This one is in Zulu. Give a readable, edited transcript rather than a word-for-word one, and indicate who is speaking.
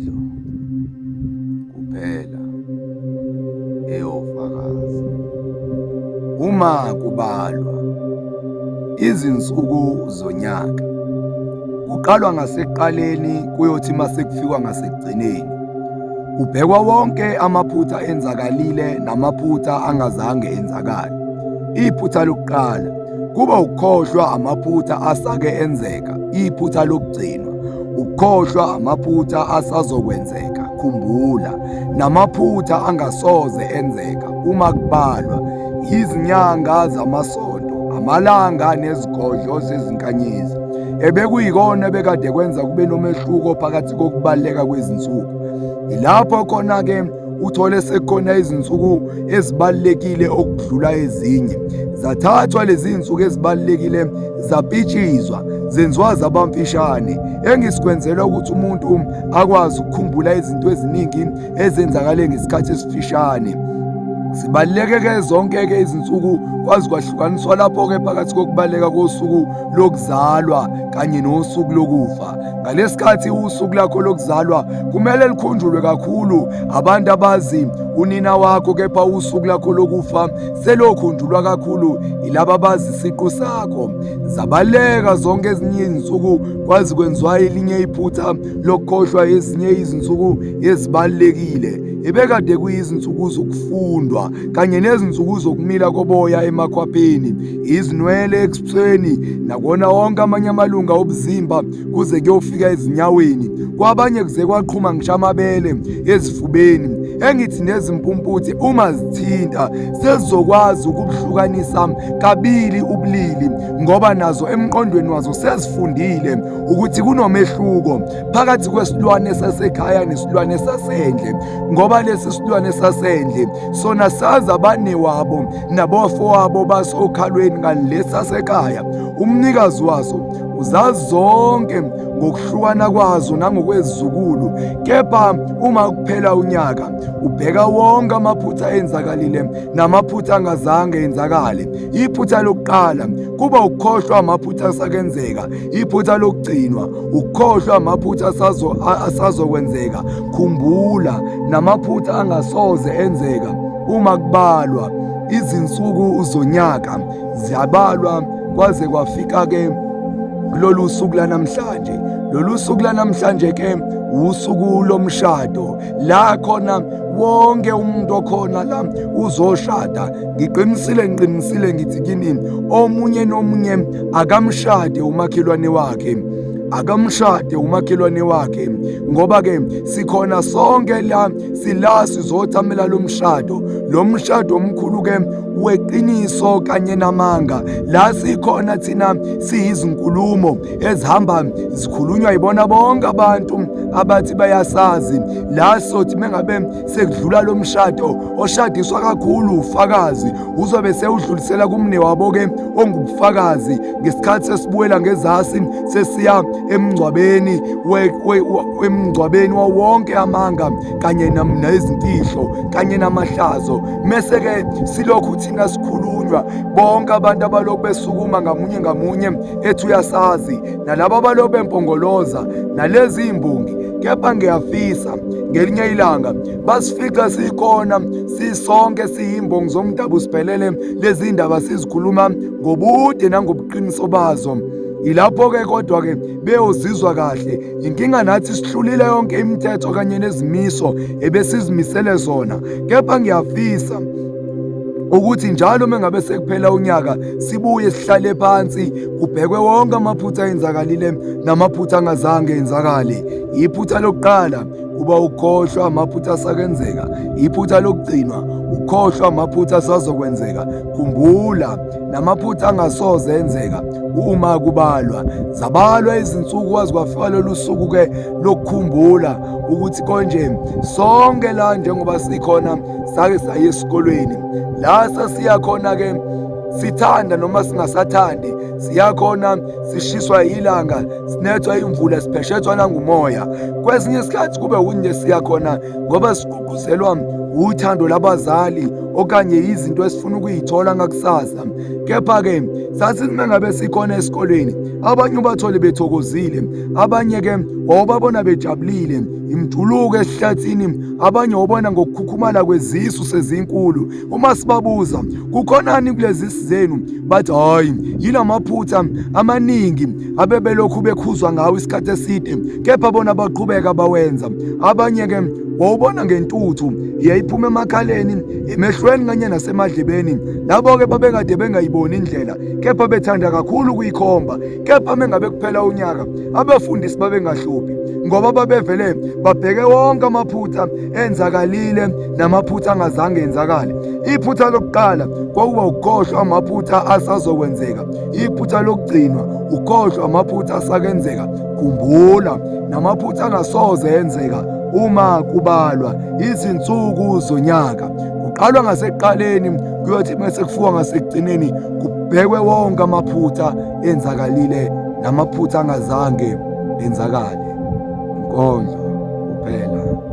Speaker 1: ingadlo kuphela eyofakaza. Uma kubalwa izinsuku zonyaka, kuqalwa ngasekuqaleni kuyothi mase kufikwa ngasekugcineni, kubhekwa wonke amaphutha enzakalile namaphutha angazange enzakale. Iphutha lokuqala kuba ukukhohlwa amaphutha asake enzeka. Iphutha lokugcinwa ukukhohlwa amaphutha asazokwenzeka. Khumbula, namaphutha angasoze enzeka uma kubalwa izinyanga zamasonto, amalanga nezigodlo zezinkanyezi, ebekuyikona bekade kwenza kube nomehluko phakathi kokubaluleka kwezinsuku. Ilapho khona-ke uthole sekukhona izinsuku ezibalulekile okudlula ezinye. Zathathwa lezi zinsuku ezibalulekile zapitshizwa, zenziwa zabamfishane, engisikwenzela ukuthi umuntu akwazi ukukhumbula izinto eziningi ezenzakale ngesikhathi esifishane. Zibaluleke-ke zonke-ke izinsuku, kwazi kwahlukaniswa lapho-ke phakathi kokubaluleka kosuku lokuzalwa kanye nosuku lokufa. Ngalesikhathi usuku lakho lokuzalwa kumele likhunjulwe kakhulu abantu abazi unina wakho, kepha usuku lakho lokufa selokhunjulwa kakhulu yilaba abazi isiqu sakho. Zabaluleka zonke ezinye izinsuku, kwazi kwenziwa elinye iphutha lokukhohlwa ezinye izinsuku ezibalulekile ebekade kuyizinsuku zokufundwa kanye nezinsuku zokumila koboya emakhwapheni, izinwele ebusweni nakona wonke amanye amalunga omzimba kuze kuyofika ezinyaweni. Kwabanye kuze kwaqhuma ngisho amabele ezifubeni. Engithi nezimpumputhe uma zithinta sezizokwazi ukubuhlukanisa kabili ubulili, ngoba nazo emqondweni wazo sezifundile ukuthi kunomehluko phakathi kwesilwane sasekhaya nesilwane sasendle, ngoba lesi silwane sasendle sona sazi abanewabo nabafowabo basokhalweni, kanti lesi sasekhaya umnikazi wazo uzazi zonke ngokuhlukana kwazo nangokwezizukulu. Kepha uma kuphela unyaka ubheka wonke amaphutha enzakalile namaphutha angazange enzakale. Iphutha lokuqala kuba ukukhohlwa amaphutha asakenzeka. Iphutha lokugcinwa ukukhohlwa amaphutha asazokwenzeka. Khumbula, namaphutha angasoze enzeka uma kubalwa izinsuku zonyaka ziyabalwa kwaze kwafika-ke lolu suku lanamhlanje. Lolu suku lanamhlanje-ke usuku lomshado, la khona wonke umuntu okhona la uzoshada. Ngiqinisile ngithi kini, omunye nomunye akamshade umakhelwane wakhe, akamshade umakhelwane wakhe, ngoba-ke sikhona sonke la sizothamela lo mshado omkhulu-ke weqiniso kanye namanga. La sikhona thina siyizinkulumo ezihamba zikhulunywa yibona bonke abantu abathi bayasazi. La sothi mengabe sekudlula lo mshado oshadiswa kakhulu ufakazi, uzobe sewudlulisela kumne wabo-ke ongubufakazi. Ngesikhathi sesibuyela ngezasi sesiya emngcwabeni emngcwabeni wawonke amanga kanye nezimfihlo kanye namahlazo, mese-ke silokhu thina sikhulunywa bonke abantu abalokhu besukuma ngamunye ethi uyasazi, nalabo abalokhu bempongoloza nalezi imbongi. Kepha ngiyafisa ngelinye ilanga basifica sikhona sisonke siyimbongi zomdabu, siphelele lezi ndaba sizikhuluma ngobude nangobuqiniso bazo. Ilapho-ke kodwa-ke beyozizwa kahle. Inkinga nathi sihlulile yonke imithetho kanye nezimiso ebesizimisele zona. Kepha ngiyafisa ukuthi njalo mengabe sekuphela unyaka sibuye sihlale phansi, kubhekwe wonke amaphutha enzakalile namaphutha angazange enzakale. Iphutha lokuqala kuba ukukhohlwa amaphutha asakenzeka. Iphutha lokugcinwa ukukhohlwa amaphutha asazokwenzeka. Khumbula, namaphutha angasoze enzeka uma kubalwa. Zabalwa izinsuku kwazi kwafika lolu suku-ke lokukhumbula ukuthi konje sonke la njengoba sikhona sake saye esikolweni, la sasiya khona-ke sithanda noma singasathandi, siyakhona sishiswa ilanga, sinethwa imvula, sipheshethwa nangumoya. Kwesinye isikhathi kube unye siya khona ngoba sigqugquzelwa uthando labazali okanye izinto esifuna ukuyithola ngakusasa. Kepha-ke sathi mengabe sikhona esikoleni, abanye ubathole bethokozile, abanye-ke wawubabona bejabulile, imjuluko esihlathini, abanye wabona ngokukhukhumala kwezisu sezinkulu. Uma sibabuza kukhonani kulezi zisu zenu, bathi hhayi yilamaphutha amaningi abebelokhu bekhuzwa ngawo isikhathi eside, kepha bona baqhubeka bawenza. Abanye-ke wawubona ngentuthu yayiphuma emakhaleni, emehlweni kanye nasemadlebeni. Labo-ke babekade bengayiboni indlela, kepha bethanda kakhulu ukuyikhomba. Kepha mengabe kuphela unyaka, abafundisi babengahluphi ngoba babevele babheke wonke amaphutha enzakalile namaphutha angazange enzakale. Iphutha lokuqala kwakuba ukukhohlwa amaphutha asazokwenzeka. Iphutha lokugcinwa ukukhohlwa amaphutha asakenzeka. Khumbula namaphutha angasoze enzeka uma kubalwa izinsuku zonyaka. Kuqalwa ngasekuqaleni kuyothi mase kufika ngasekugcineni kubhekwe wonke amaphutha enzakalile namaphutha angazange enzakale. Inkondlo kuphela.